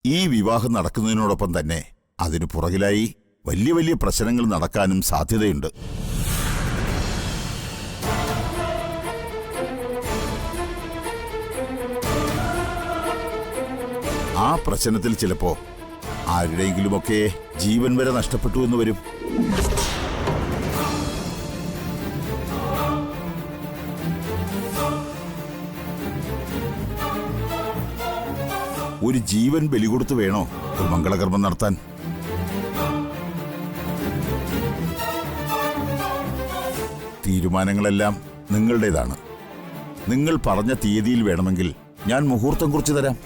ഈ വിവാഹം നടക്കുന്നതിനോടൊപ്പം തന്നെ അതിനു പുറകിലായി വലിയ വലിയ പ്രശ്നങ്ങൾ നടക്കാനും സാധ്യതയുണ്ട്. ആ പ്രശ്നത്തിൽ ചിലപ്പോ ആരുടെയെങ്കിലുമൊക്കെ ജീവൻ വരെ നഷ്ടപ്പെട്ടു എന്ന് വരും. ഒരു ജീവൻ ബലി കൊടുത്തു വേണോ ഒരു മംഗളകർമ്മം നടത്താൻ? തീരുമാനങ്ങളെല്ലാം നിങ്ങളുടേതാണ്. നിങ്ങൾ പറഞ്ഞ തീയതിയിൽ വേണമെങ്കിൽ ഞാൻ മുഹൂർത്തം കുറിച്ചു തരാം.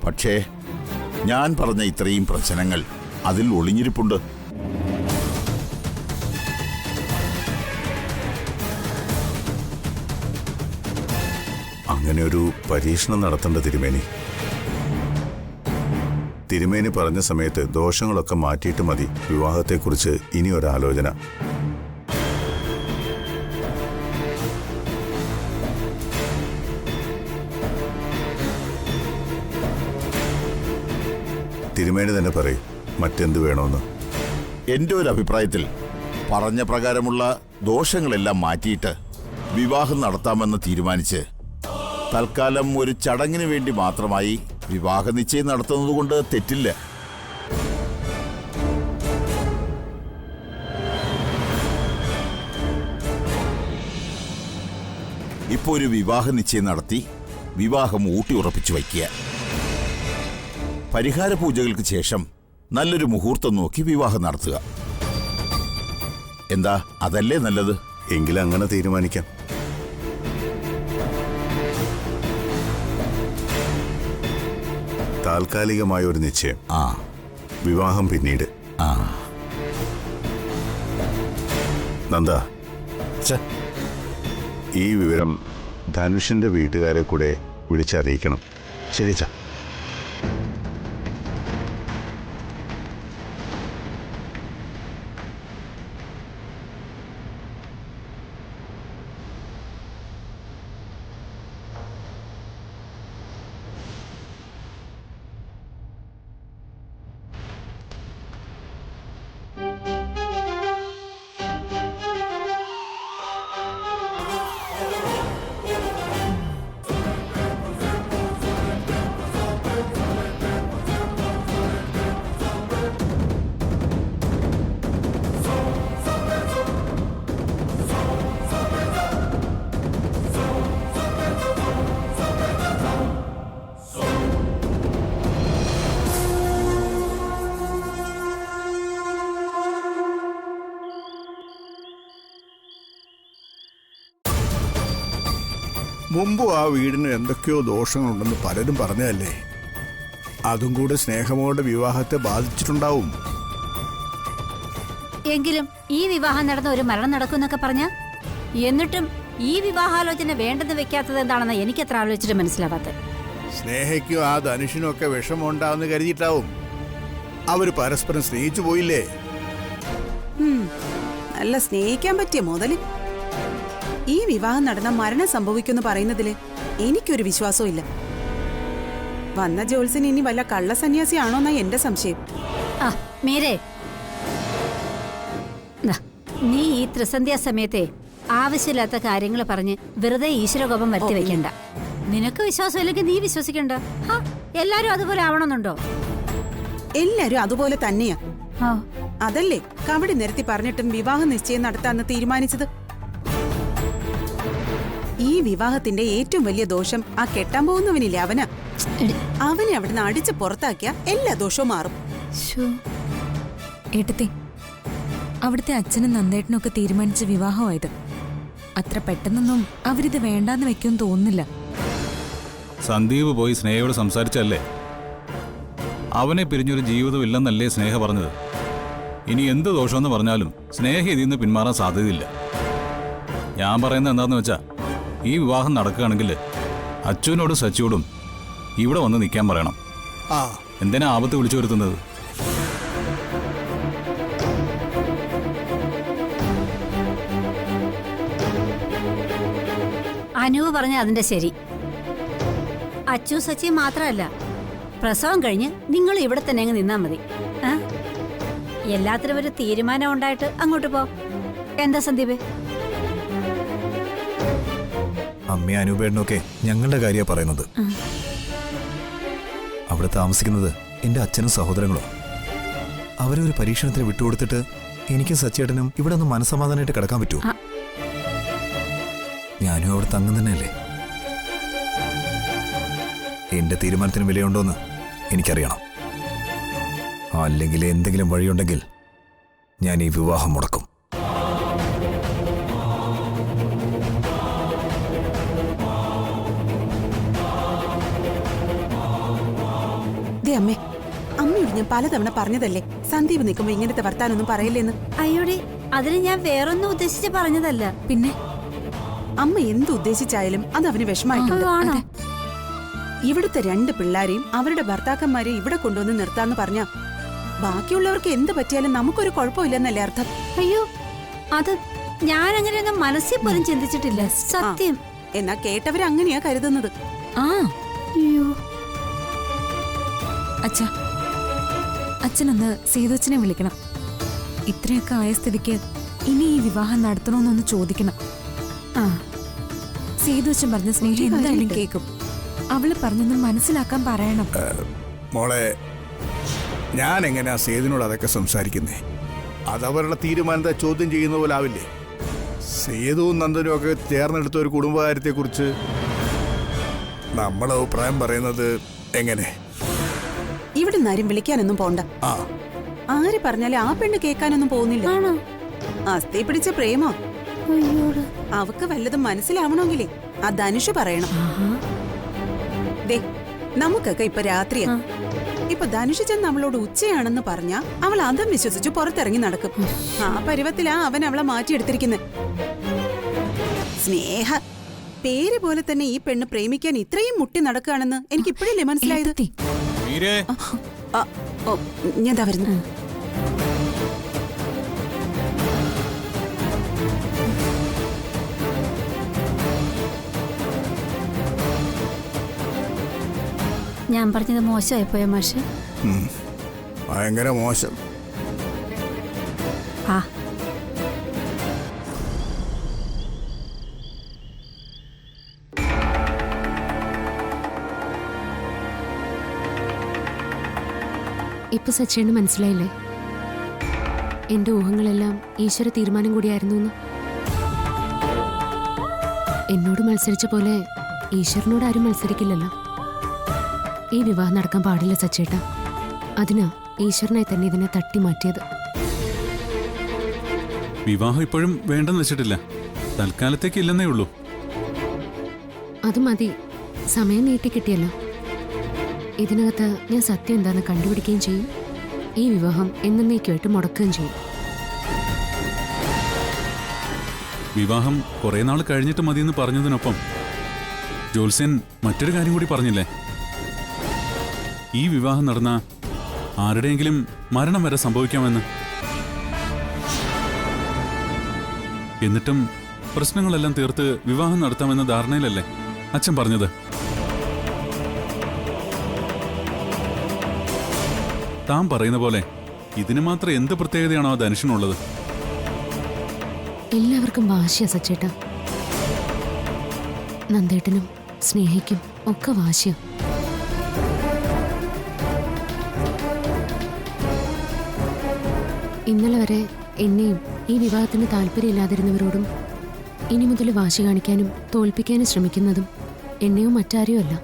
പക്ഷേ ഞാൻ പറഞ്ഞ ഇത്രയും പ്രശ്നങ്ങൾ അതിൽ ഒളിഞ്ഞിരിപ്പുണ്ട്. അങ്ങനെ ഒരു പരീക്ഷണം നടത്തേണ്ട തിരുമേനി. തിരുമേനി പറഞ്ഞ സമയത്ത് ദോഷങ്ങളൊക്കെ മാറ്റിയിട്ട് മതി വിവാഹത്തെക്കുറിച്ച് ഇനി ഒരാലോചന. തിരുമേനി തന്നെ പറയും മറ്റെന്ത് വേണമെന്ന്. എൻ്റെ ഒരു അഭിപ്രായത്തിൽ പറഞ്ഞ പ്രകാരമുള്ള ദോഷങ്ങളെല്ലാം മാറ്റിയിട്ട് വിവാഹം നടത്താമെന്ന് തീരുമാനിച്ച് തൽക്കാലം ഒരു ചടങ്ങിന് വേണ്ടി മാത്രമായി വിവാഹ നിശ്ചയം നടത്തുന്നതുകൊണ്ട് തെറ്റില്ല. ഇപ്പോൾ ഒരു വിവാഹ നിശ്ചയം നടത്തി വിവാഹം ഊട്ടിയുറപ്പിച്ചു വയ്ക്കുക. പരിഹാര പൂജകൾക്ക് ശേഷം നല്ലൊരു മുഹൂർത്തം നോക്കി വിവാഹം നടത്തുക. എന്താ, അതല്ലേ നല്ലത്? എങ്കിലും അങ്ങനെ തീരുമാനിക്കാം. താൽക്കാലികമായ ഒരു നിശ്ചയം, വിവാഹം പിന്നീട്. നന്ദ, ഈ വിവരം ധനുഷിന്റെ വീട്ടുകാരെ കൂടെ വിളിച്ചറിയിക്കണം. ശരി ചാ. മുമ്പും ആ വീടിന് എന്തൊക്കെയോ ദോഷങ്ങളുണ്ടെന്ന് പലരും പറഞ്ഞതല്ലേ? അതും കൂടെ സ്നേഹമോടെ വിവാഹത്തെ ബാധിച്ചിട്ടുണ്ടാവും. എങ്കിലും ഈ വിവാഹം നടന്ന ഒരു മരണം നടക്കുമെന്നൊക്കെ പറഞ്ഞ, എന്നിട്ടും ഈ വിവാഹാലോചന വേണ്ടെന്ന് വെക്കാത്തത് എന്താണെന്ന് എനിക്കത്ര ആലോചിച്ചിട്ട് മനസ്സിലാവാത്ത. സ്നേഹയ്ക്കും ആ ധനുഷിനും ഒക്കെ വിഷമമുണ്ടാവുന്ന കരുതിയിട്ടാവും. അവര് പരസ്പരം സ്നേഹിച്ചു പോയില്ലേ? നല്ല സ്നേഹിക്കാൻ പറ്റിയ മുതല്. ഈ വിവാഹം നടന്ന മരണം സംഭവിക്കുമെന്ന് പറയുന്നതില് എനിക്കൊരു വിശ്വാസവും ഇല്ല. വന്ന ജോത്സ്യൻ ഇനി വല്ല കള്ള സന്യാസിയാണോന്നാ എന്റെ സംശയം. മീരേ, നീ ഈ ത്രിസന്ധ്യാ സമയത്തെ ആവശ്യമില്ലാത്ത കാര്യങ്ങൾ പറഞ്ഞ് വെറുതെ ഈശ്വരകോപം വരുത്തി വെക്കണ്ട. നിനക്ക് വിശ്വാസമില്ലെങ്കിൽ നീ വിശ്വസിക്കണ്ട. എല്ലാരും അതുപോലെ ആവണമെന്നുണ്ടോ? എല്ലാരും അതുപോലെ തന്നെയാ. അതല്ലേ കവടി നിരത്തി പറഞ്ഞിട്ടും വിവാഹ നിശ്ചയം നടത്താന്ന് തീരുമാനിച്ചത്. ഈ വിവാഹത്തിന്റെ ഏറ്റവും വലിയ ദോഷം ആ കെട്ടാൻ പോകുന്നവനില്ലേ, അവനാ. അവനെ അവിടുന്ന് അടിച്ച് പുറത്താക്കിയ എല്ലാ ദോഷവും മാറും. ഏട്ടത്തി, അവിടുത്തെ അച്ഛനും നന്ദേട്ടനും ഒക്കെ തീരുമാനിച്ച വിവാഹമായത്. അത്ര പെട്ടെന്നൊന്നും അവരിത് വേണ്ടാന്ന് വെക്കുമെന്ന് തോന്നുന്നില്ല. സന്ദീപ് പോയി സ്നേഹയോട് സംസാരിച്ചല്ലേ? അവനെ പിരിഞ്ഞൊരു ജീവിതം ഇല്ലെന്നല്ലേ സ്നേഹ പറഞ്ഞത്. ഇനി എന്ത് ദോഷമെന്ന് പറഞ്ഞാലും സ്നേഹ ഇതിൽ നിന്ന് പിന്മാറാൻ സാധ്യതയില്ല. ഞാൻ പറയുന്നത് എന്താന്ന് വെച്ചാ, ഈ വിവാഹം നടക്കുകയാണെങ്കിൽ അച്ഛനോടും സച്ചിയോടും ഇവിടെ വന്ന് നിൽക്കാൻ പറയണം. എന്തിനാ ആപത്ത് വിളിച്ചു വരുത്തുന്നത്? അനുവ് പറഞ്ഞ അതിന്റെ ശരി. അച്ചു സച്ചിയും മാത്രമല്ല, പ്രസവം കഴിഞ്ഞ് നിങ്ങൾ ഇവിടെ തന്നെ അങ്ങ് നിന്നാ മതി. ആ? എല്ലാത്തിനും ഒരു തീരുമാനം ഉണ്ടായിട്ട് അങ്ങോട്ട് പോ. എന്താ സന്ദീപേ? അമ്മയും അനൂപേട്ടനൊക്കെ ഞങ്ങളുടെ കാര്യമാണ് പറയുന്നത്. അവിടെ താമസിക്കുന്നത് എൻ്റെ അച്ഛനും സഹോദരങ്ങളും. അവരെ ഒരു പരീക്ഷണത്തിന് വിട്ടുകൊടുത്തിട്ട് എനിക്കും സച്ചേട്ടനും ഇവിടെ ഒന്ന് മനസ്സമാധാനമായിട്ട് കിടക്കാൻ പറ്റുമോ? ഞാനും അവിടെ തങ്ങും തന്നെയല്ലേ. എന്റെ തീരുമാനത്തിന് വിലയുണ്ടോന്ന് എനിക്കറിയണം. അല്ലെങ്കിൽ എന്തെങ്കിലും വഴിയുണ്ടെങ്കിൽ ഞാൻ ഈ വിവാഹം മുടക്കും. അമ്മേ, അമ്മയോട് ഞാൻ പലതവണ പറഞ്ഞതല്ലേ സന്ദീപ് നിൽക്കുമ്പോ ഇങ്ങനത്തെ വർത്താനൊന്നും പറയില്ലെന്ന്. അയ്യോടി, അതിന് ഞാൻ വേറൊന്നും ഉദ്ദേശിച്ച് പറഞ്ഞതല്ല. പിന്നെ അമ്മ എന്ത് ഉദ്ദേശിച്ചായാലും അത് അവന് വിഷമായിട്ടുണ്ട്. ആണോ? ഇവിടുത്തെ 2 പിള്ളാരെയും അവരുടെ ഭർത്താക്കന്മാരെ ഇവിടെ കൊണ്ടുവന്ന് നിർത്താന്ന് പറഞ്ഞ ബാക്കിയുള്ളവർക്ക് എന്ത് പറ്റിയാലും നമുക്കൊരു കുഴപ്പമില്ലെന്നല്ലേ അർത്ഥം? അയ്യോ, അത് ഞാൻ അങ്ങനെയൊന്നും മനസ്സിൽ പോലും ചിന്തിച്ചിട്ടില്ല. സത്യം. എന്നാ കേട്ടവര് അങ്ങനെയാ കരുതുന്നത്. ആ അയ്യോ, അച്ഛാ, അച്ഛനൊന്ന് സേതുവച്ചനെ വിളിക്കണം. ഇത്രയൊക്കെ ആയ സ്ഥിതിക്ക് ഇനി ഈ വിവാഹം നടത്തണമെന്നൊന്ന് ചോദിക്കണം. ആ, സേതുവച്ചൻ പറഞ്ഞ സ്നേഹം എന്തായാലും കേൾക്കും. അവള് പറഞ്ഞൊന്ന് മനസ്സിലാക്കാൻ പറയണം. മോളെ, ഞാൻ എങ്ങനെയാ സേതിനോട് അതൊക്കെ സംസാരിക്കുന്നേ? അതവരുടെ തീരുമാനത്തെ ചോദ്യം ചെയ്യുന്ന പോലെ ആവില്ലേ? സേതുവും നന്ദനും ഒക്കെ ചേർന്നെടുത്ത ഒരു കുടുംബകാര്യത്തെക്കുറിച്ച് നമ്മളെ അഭിപ്രായം പറയുന്നത് എങ്ങനെ? ഇവിടെ ആരും വിളിക്കാനൊന്നും പോണ്ട. ആ, ആര് പറഞ്ഞാലും ആ പെണ്ണ് കേൾക്കാനൊന്നും പോകുന്നില്ല. ആണോ? അസ്ഥി പിടിച്ച പ്രേമോ? അയ്യോടാ. അവക്ക് വല്ലതും മനസ്സിലാവണമെങ്കിലേ ആ ധനുഷ് പറയണം. ദേ, നമുക്കൊക്കെ ഇപ്പൊ രാത്രിയാ. ഇപ്പൊ ധനുഷ് ചെന്ന് അവളോട് ഉച്ചയാണെന്ന് പറഞ്ഞാ അവൾ അതും വിശ്വസിച്ചു പുറത്തിറങ്ങി നടക്കും. ആ പരുവത്തിലാ അവൻ അവളെ മാറ്റിയെടുത്തിരിക്കുന്നത്. സ്നേഹ പേര് പോലെ തന്നെ ഈ പെണ്ണ് പ്രേമിക്കാൻ ഇത്രയും മുട്ടി നടക്കുകയാണെന്ന് എനിക്ക് ഇപ്പോഴല്ലേ മനസ്സിലായത്. ഏട്ടത്തി, മീരേ, ഓ, ഞാൻ ദാ വരുന്നു. ഞാൻ പറഞ്ഞത് മോശമായിപ്പോയ മാഷ്. ഭയങ്കര മോശം. ആ, ഇപ്പൊ സച്ചേണ് മനസ്സിലായില്ലേ എന്റെ ഊഹങ്ങളെല്ലാം ഈശ്വര തീരുമാനം കൂടിയായിരുന്നു എന്ന്. എന്നോട് മത്സരിച്ച പോലെ ഈശ്വരനോട് ആരും മത്സരിക്കില്ലല്ലോ. ഈ വിവാഹം നടക്കാൻ പാടില്ല സച്ചേട്ട. അതിനാ ഈശ്വരനായി തന്നെ ഇതിനെ തട്ടി മാറ്റിയത്. വിവാഹം ഇപ്പോഴും വേണ്ടെന്ന് വെച്ചിട്ടില്ല. തൽക്കാലത്തേക്ക് ഇല്ലെന്നേ ഉള്ളൂ. അത് മതി, സമയം നീട്ടിക്കിട്ടിയല്ലോ. ഇതിനകത്ത് ഞാൻ സത്യം എന്താണെന്ന് കണ്ടുപിടിക്കുകയും ചെയ്യും. ഈ വിവാഹം എന്നേക്കുമായിട്ട് മുടക്കുകയും ചെയ്യും. വിവാഹം കുറെ നാൾ കഴിഞ്ഞിട്ട് മതിയെന്ന് പറഞ്ഞതിനൊപ്പം ജോത്സ്യൻ മറ്റൊരു കാര്യം കൂടി പറഞ്ഞില്ലേ? ഈ വിവാഹം നടന്ന ആരുടെയെങ്കിലും മരണം വരെ സംഭവിക്കാമെന്ന്. എന്നിട്ടും പ്രശ്നങ്ങളെല്ലാം തീർത്ത് വിവാഹം നടത്താമെന്ന ധാരണയിലല്ലേ അച്ഛൻ പറഞ്ഞത്? താൻ പറയുന്ന പോലെ ഇതിന് മാത്രം എന്ത് പ്രത്യേകതയാണോ ധനുഷിനുള്ളത്? എല്ലാവർക്കും വാശിയാ സച്ചേട്ട. നന്ദേട്ടനും സ്നേഹിക്കും ഒക്കെ വാശിയാ. ഇന്നലെ വരെ എന്നെയും ഈ വിവാഹത്തിന് താല്പര്യമില്ലാതിരുന്നവരോടും ഇനി മുതൽ വാശി കാണിക്കാനും തോൽപ്പിക്കാനും ശ്രമിക്കുന്നതും എന്നെയോ മറ്റാരെയോ അല്ല,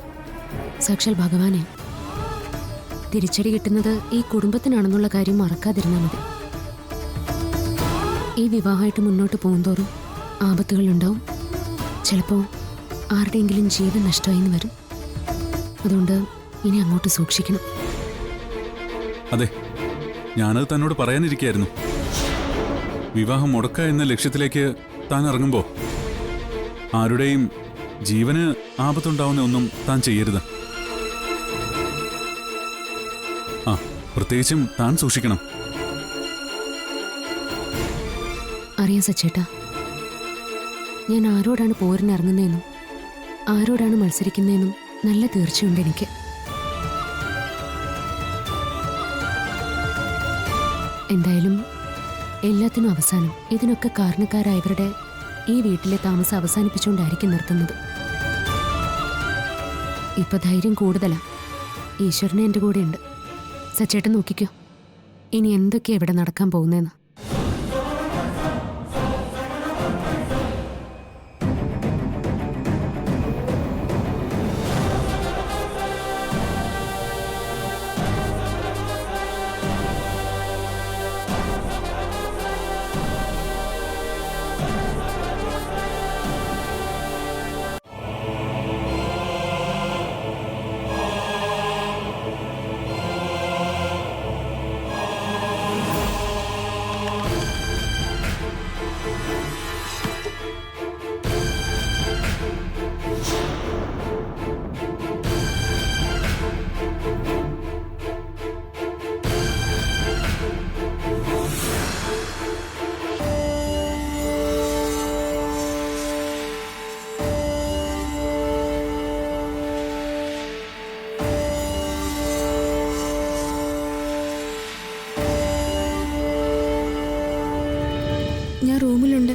സാക്ഷാൽ ഭഗവാനെ. തിരിച്ചടി കിട്ടുന്നത് ഈ കുടുംബത്തിനാണെന്നുള്ള കാര്യം മറക്കാതിരുന്നാൽ മതി. ഈ വിവാഹമായിട്ട് മുന്നോട്ട് പോകുന്തോറും ആപത്തുകളുണ്ടാവും. ചിലപ്പോൾ ആരുടെയെങ്കിലും ജീവൻ നഷ്ടമായിന്ന് വരും. അതുകൊണ്ട് ഇനി അങ്ങോട്ട് സൂക്ഷിക്കണം. അതെ, ഞാനത് തന്നോട് പറയാനിരിക്കായിരുന്നു. വിവാഹം മുടക്കുക എന്ന ലക്ഷ്യത്തിലേക്ക് താൻ ഇറങ്ങുമ്പോൾ ആരുടെയും ജീവന് ആപത്തുണ്ടാവുന്ന ഒന്നും താൻ ചെയ്യരുത്. ആ, പ്രത്യേകിച്ചും താൻ സൂക്ഷിക്കണം. അറിയാം സച്ചേട്ടാ, ഞാൻ ആരോടാണ് പോരിനിറങ്ങുന്നതെന്നും ആരോടാണ് മത്സരിക്കുന്നതെന്നും നല്ല തീർച്ചയുണ്ട് എനിക്ക്. എന്തായാലും എല്ലാത്തിനും അവസാനം ഇതിനൊക്കെ കാരണക്കാരായവരുടെ ഈ വീട്ടിലെ താമസം അവസാനിപ്പിച്ചുകൊണ്ടായിരിക്കും നിർത്തുന്നത്. ഇപ്പൊ ധൈര്യം കൂടുതലാ. ഈശ്വരനെ എൻ്റെ കൂടെ ഉണ്ട്. സച്ചേട്ടൻ നോക്കിക്കോ, ഇനി എന്തൊക്കെയാ ഇവിടെ നടക്കാൻ പോകുന്നതെന്ന്. ഞാൻ റൂമിലുണ്ട്.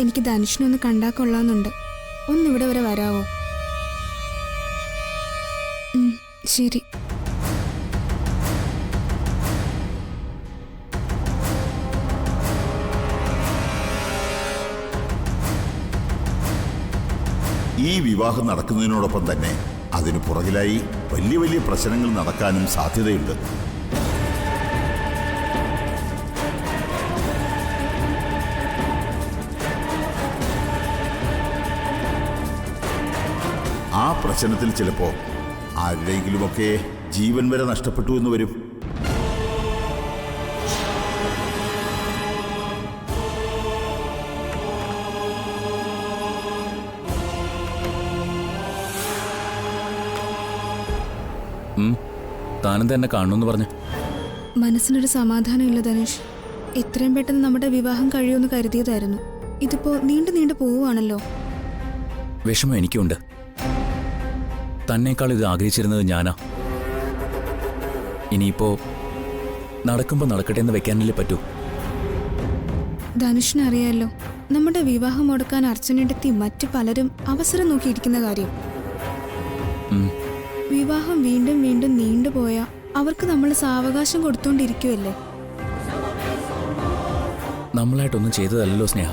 എനിക്ക് ധനുഷിനൊന്ന് കണ്ടാൽ കൊള്ളാമെന്നുണ്ട്. ഒന്നിവിടെ വരെ വരാവോ? ശരി. ഈ വിവാഹം നടക്കുന്നതിനോടൊപ്പം തന്നെ അതിനു പുറകിലായി വലിയ വലിയ പ്രശ്നങ്ങൾ നടക്കാനും സാധ്യതയുണ്ട്. ആ പ്രശ്നത്തിൽ ചിലപ്പോൾ ആരുടെയെങ്കിലുമൊക്കെ ജീവൻ വരെ നഷ്ടപ്പെട്ടു എന്ന് വരും. താനെന്താ എന്നെ കാണണമെന്ന് പറഞ്ഞു? മനസ്സിനൊരു സമാധാനമില്ല ധനുഷ്. എത്രയും പെട്ടെന്ന് നമ്മുടെ വിവാഹം കഴിയുമെന്ന് കരുതിയതായിരുന്നു. ഇതിപ്പോ നീണ്ടു നീണ്ടു പോവുകയാണല്ലോ. വിഷമം എനിക്കുണ്ട്. തന്നേക്കാൾ ഇത് ആഗ്രഹിച്ചിരുന്നത് ഞാനാ. ഇനിയിപ്പോ നടക്കുമ്പോ നടക്കട്ടെ എന്ന് വെക്കാനല്ലേ പറ്റൂ. ധനുഷിനറിയാലോ നമ്മുടെ വിവാഹം മുടക്കാൻ അർച്ചനയെടുത്തി മറ്റു പലരും അവസരം നോക്കിയിരിക്കുന്ന കാര്യം. വിവാഹം വീണ്ടും വീണ്ടും നീണ്ടുപോയാ അവർക്ക് നമ്മൾ സാവകാശം കൊടുത്തോണ്ടിരിക്കുവല്ലേ. നമ്മളായിട്ടൊന്നും ചെയ്തതല്ലോ സ്നേഹ.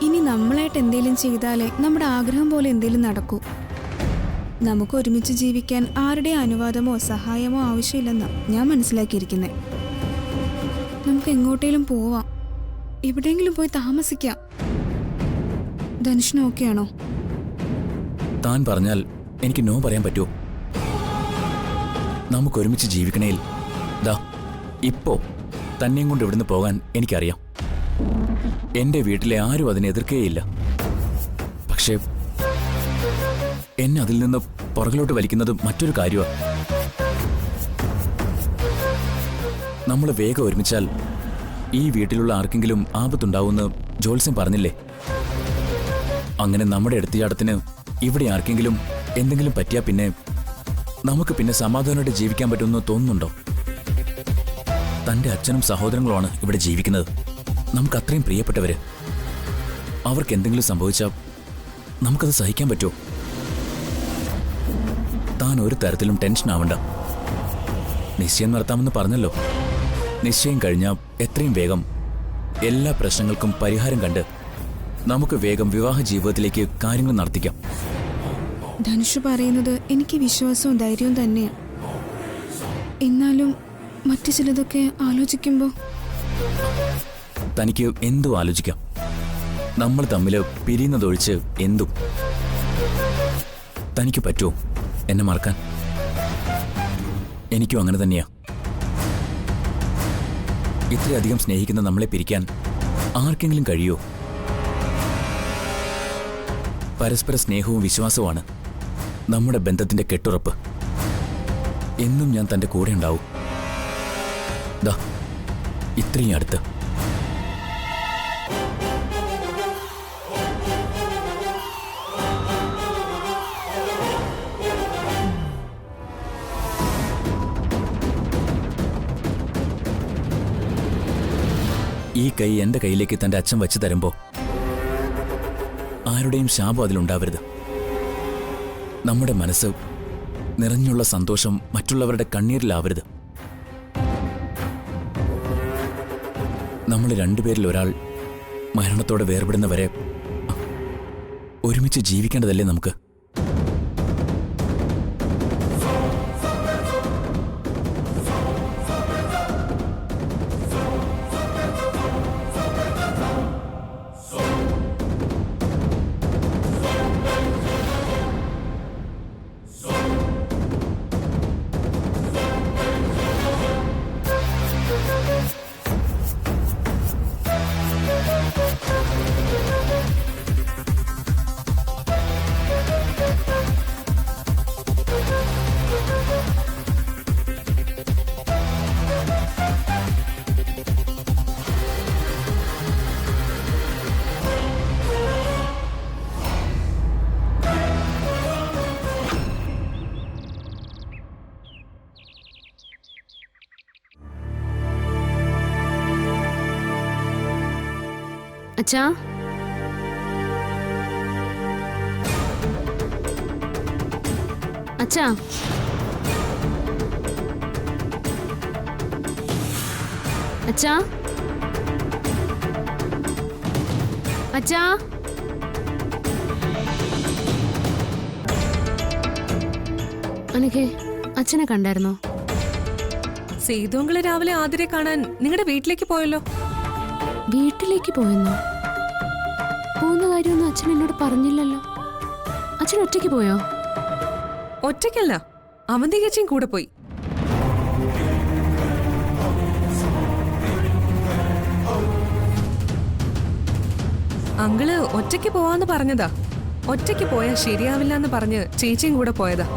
ഇനി നമ്മളായിട്ട് എന്തേലും ചെയ്താലേ നമ്മുടെ ആഗ്രഹം പോലെ എന്തേലും നടക്കൂ. നമുക്ക് ഒരുമിച്ച് ജീവിക്കാൻ ആരുടെ അനുവാദമോ സഹായമോ ആവശ്യമില്ലെന്നാ ഞാൻ മനസ്സിലാക്കിയിരിക്കുന്നേ. നമുക്ക് എങ്ങോട്ടേലും പോവാം, എവിടെയെങ്കിലും പോയി താമസിക്കാം. ധനുഷിന് ഓക്കെയാണോ? താൻ പറഞ്ഞാൽ എനിക്ക് നോ പറയാൻ പറ്റുമോ? നമുക്കൊരുമിച്ച് ജീവിക്കണേൽ ദാ ഇപ്പോ തന്നെയും കൊണ്ട് ഇവിടുന്ന് പോകാൻ എനിക്കറിയാം. എന്റെ വീട്ടിലെ ആരും അതിനെ എതിർക്കേയില്ല. പക്ഷേ എന്നെ അതിൽ നിന്ന് പുറകിലോട്ട് വലിക്കുന്നത് മറ്റൊരു കാര്യമാണ്. നമ്മൾ വേഗം ഒരുമിച്ചാൽ ഈ വീട്ടിലുള്ള ആർക്കെങ്കിലും ആപത്തുണ്ടാവുമെന്ന് ജോത്സ്യം പറഞ്ഞില്ലേ? അങ്ങനെ നമ്മുടെ എടുത്തുചാട്ടത്തിന് ഇവിടെ ആർക്കെങ്കിലും എന്തെങ്കിലും പറ്റിയാൽ പിന്നെ നമുക്ക് പിന്നെ സമാധാനമായിട്ട് ജീവിക്കാൻ പറ്റുമെന്ന് തോന്നുന്നുണ്ടോ? തൻ്റെ അച്ഛനും സഹോദരങ്ങളുമാണ് ഇവിടെ ജീവിക്കുന്നത്. നമുക്ക് അത്രയും പ്രിയപ്പെട്ടവര്. അവർക്ക് എന്തെങ്കിലും സംഭവിച്ചാൽ നമുക്കത് സഹിക്കാൻ പറ്റുമോ? താൻ ഒരു തരത്തിലും ടെൻഷൻ ആവണ്ട. നിശ്ചയം നടത്താമെന്ന് പറഞ്ഞല്ലോ. നിശ്ചയം കഴിഞ്ഞാൽ എത്രയും വേഗം എല്ലാ പ്രശ്നങ്ങൾക്കും പരിഹാരം കണ്ട് നമുക്ക് വേഗം വിവാഹ ജീവിതത്തിലേക്ക് കാര്യങ്ങൾ നടത്തിക്കാം. ധനുഷ് പറയുന്നത് എനിക്ക് വിശ്വാസവും ധൈര്യവും തന്നെയാണ്. എന്നാലും മറ്റു ചിലതൊക്കെ ആലോചിക്കുമ്പോൾ തനിക്ക് എന്തും ആലോചിക്കാം. നമ്മൾ തമ്മിൽ പിരിയുന്നതൊഴിച്ച് എന്തും. തനിക്ക് പറ്റുമോ എന്നെ മറക്കാൻ? എനിക്കും അങ്ങനെ തന്നെയാ. ഇത്രയധികം സ്നേഹിക്കുന്ന നമ്മളെ പിരിക്കാൻ ആർക്കെങ്കിലും കഴിയോ? പരസ്പര സ്നേഹവും വിശ്വാസവുമാണ് നമ്മുടെ ബന്ധത്തിന്റെ കെട്ടുറപ്പ്. എന്നും ഞാൻ തൻ്റെ കൂടെ ഉണ്ടാവും. ദാ ഇത്രയും അടുത്ത്. ഈ കൈ എന്റെ കയ്യിലേക്ക് തന്റെ അച്ഛൻ വെച്ച് തരുമ്പോ ആരുടെയും ശാപം അതിലുണ്ടാവരുത്. നമ്മുടെ മനസ്സ് നിറഞ്ഞുള്ള സന്തോഷം മറ്റുള്ളവരുടെ കണ്ണീരിലാവരുത്. നമ്മൾ രണ്ടുപേരിൽ ഒരാൾ മരണത്തോടെ വേർപെടുന്നവരെ ഒരുമിച്ച് ജീവിക്കേണ്ടതല്ലേ നമുക്ക്? അച്ഛാ, അച്ഛാ, അച്ഛാ, അച്ഛാ. അനഘേ, അച്ഛനെ കണ്ടായിരുന്നോ? സേതുങ്കള് രാവിലെ ആതിരെ കാണാൻ നിങ്ങളുടെ വീട്ടിലേക്ക് പോയല്ലോ. വീട്ടിലേക്ക് പോയെന്നോ? പോകുന്ന കാര്യമൊന്നും അച്ഛൻ എന്നോട് പറഞ്ഞില്ലല്ലോ. അച്ഛൻ ഒറ്റയ്ക്ക് പോയോ? ഒറ്റയ്ക്കല്ല, അവന്തികച്ചയും കൂടെ പോയി. അങ്കിള് ഒറ്റയ്ക്ക് പോവാന്ന് പറഞ്ഞതാ. ഒറ്റയ്ക്ക് പോയാൽ ശരിയാവില്ല എന്ന് പറഞ്ഞ് ചേച്ചിയും കൂടെ പോയതാ.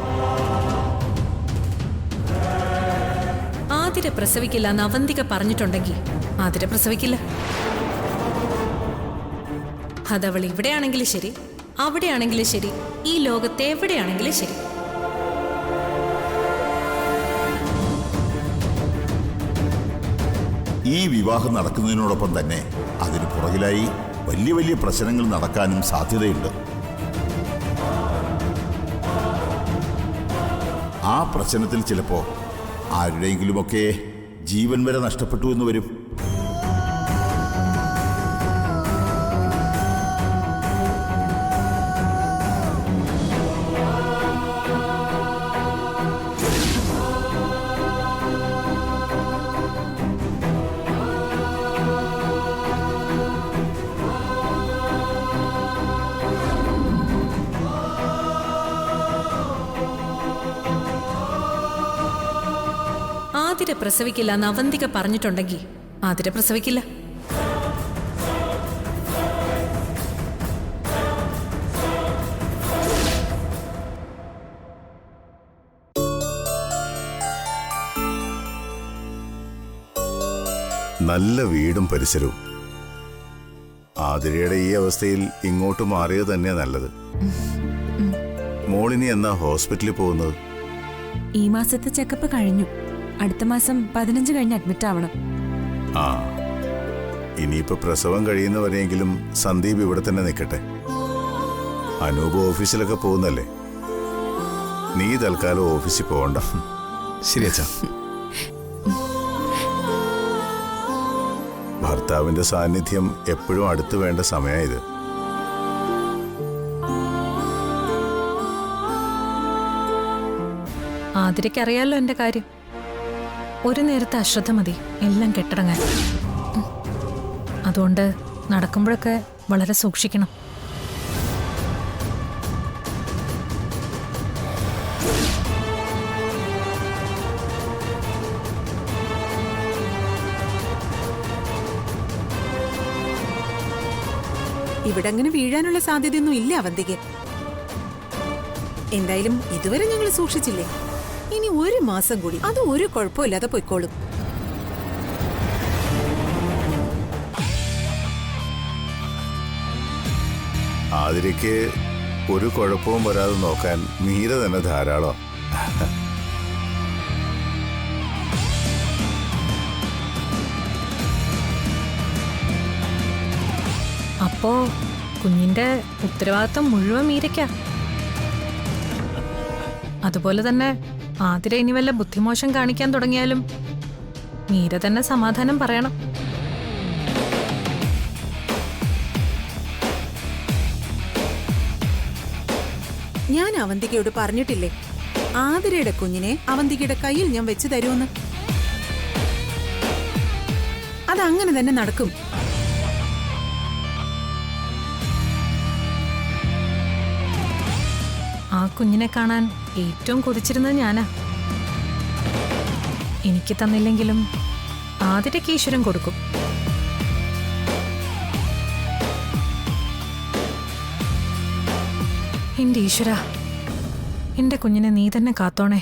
ആതിര പ്രസവിക്കില്ല എന്ന് അവന്തിക പറഞ്ഞിട്ടുണ്ടെങ്കിൽ ആതിര പ്രസവിക്കില്ല. അതവൾ ഇവിടെയാണെങ്കിലും ശരി, അവിടെയാണെങ്കിലും ശരി, ഈ ലോകത്ത് എവിടെയാണെങ്കിലും ശരി. ഈ വിവാഹം നടക്കുന്നതിനോടൊപ്പം തന്നെ അതിന് പുറകിലായി വലിയ വലിയ പ്രശ്നങ്ങൾ നടക്കാനും സാധ്യതയുണ്ട്. ആ പ്രശ്നത്തിൽ ചിലപ്പോ ആരുടെയെങ്കിലുമൊക്കെ ജീവൻ വരെ നഷ്ടപ്പെട്ടു എന്ന് വരും. ആതിര പ്രസവിക്കില്ല എന്ന് അവന്തിക പറഞ്ഞിട്ടുണ്ടെങ്കിൽ ആതിര പ്രസവിക്കില്ല. നല്ല വീടും പരിസരവും. ആതിരയുടെ ഈ അവസ്ഥയിൽ ഇങ്ങോട്ട് മാറിയത് തന്നെയാ നല്ലത്. മോളിനി എന്നാ ഹോസ്പിറ്റലിൽ പോകുന്നത്? ഈ മാസത്തെ ചെക്കപ്പ് കഴിഞ്ഞു. അടുത്ത മാസം 15 കഴിഞ്ഞ് അഡ്മിറ്റ് ആവണം. ആ, ഇനിയിപ്പോ പ്രസവം കഴിയുന്നവരെയെങ്കിലും സന്ദീപ് ഇവിടെ തന്നെ നിൽക്കട്ടെ. അനൂപ് ഓഫീസിലൊക്കെ പോകുന്നല്ലേ, നീ തൽക്കാലം ഓഫീസിൽ പോകണ്ട. ശരി അച്ഛാ. ഭർത്താവിന്റെ സാന്നിധ്യം എപ്പോഴും അടുത്ത് വേണ്ട സമയമായത്. ആതിരയ്ക്കറിയാലോ എന്റെ കാര്യം. ഒരു നേരത്തെ അശ്രദ്ധ മതി എല്ലാം കെട്ടടങ്ങാൻ. അതുകൊണ്ട് നടക്കുമ്പോഴൊക്കെ വളരെ സൂക്ഷിക്കണം. ഇവിടെ അങ്ങനെ വീഴാനുള്ള സാധ്യതയൊന്നും ഇല്ല അവന്തിക്ക്. എന്തായാലും ഇതുവരെ ഞങ്ങൾ സൂക്ഷിച്ചില്ലേ, ഇനി 1 മാസം കൂടി അത് ഒരു കുഴപ്പമില്ലാതെ പൊയ്ക്കോളും. ആതിരയ്ക്ക് ഒരു കുഴപ്പവും വരാതെ നോക്കാൻ മീര തന്നെ ധാരാളം. അപ്പോ കുഞ്ഞിന്റെ ഉത്തരവാദിത്വം മുഴുവൻ മീരയ്ക്കാ. അതുപോലെ തന്നെ ആതിര ഇനി വല്ല ബുദ്ധിമോശം കാണിക്കാൻ തുടങ്ങിയാലും മീര തന്നെ സമാധാനം പറയണം. ഞാൻ അവന്തികയോട് പറഞ്ഞിട്ടില്ലേ ആതിരയുടെ കുഞ്ഞിനെ അവന്തികയുടെ കയ്യിൽ ഞാൻ വെച്ച് തരുമെന്ന്. അതങ്ങനെ തന്നെ നടക്കും. ആ കുഞ്ഞിനെ കാണാൻ ഏറ്റവും കൊതിച്ചിരുന്നത് ഞാനാ. എനിക്ക് തന്നില്ലെങ്കിലും ആതിരയ്ക്ക് ഈശ്വരൻ കൊടുക്കും. എന്റെ ഈശ്വര, എന്റെ കുഞ്ഞിനെ നീ തന്നെ കാത്തോണേ.